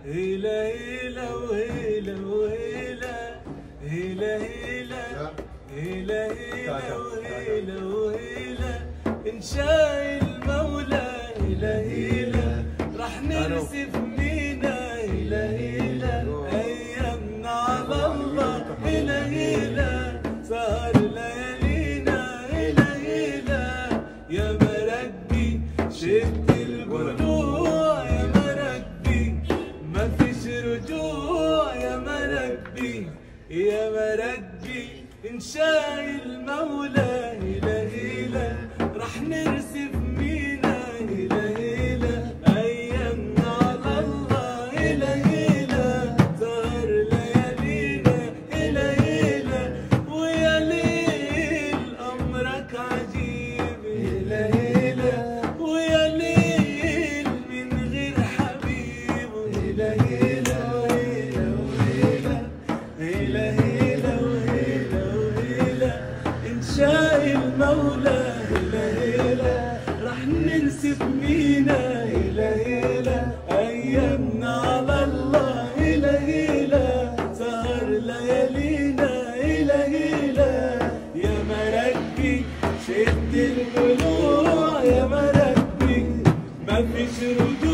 هيلا هيلا وهيلا وهيلا هيلا هيلا هيلا هيلا وهيلا وهيلا إن شاء المولى هيلا هيلا راح نرسف مينا هيلا هيلا أيامنا على الله هيلا هيلا سهر ليالينا هيلا هيلا يا مربي شد القلوع يا مربي ما فيش رجوع يا مربي يا مربي إن شاء المولى هيلا هيلا راح نرسف مينا هيلا هيلا أيامنا على الله هيلا هيلا سهر ليالينا هيلا هيلا ويا ليل أمرك عجيب هيلا هيلا ويا ليل من غير حبيب هيلا هيلا وهيلا وهيلا هيلا هيلا وهيلا وهيلا إن شاء المولى هيلا هيلا راح ننسف مينا هيلا هيلا أيامنا على الله هيلا هيلا سهر ليالينا هيلا هيلا يا مربي شد القلوع يا مربي ما فيش رجوع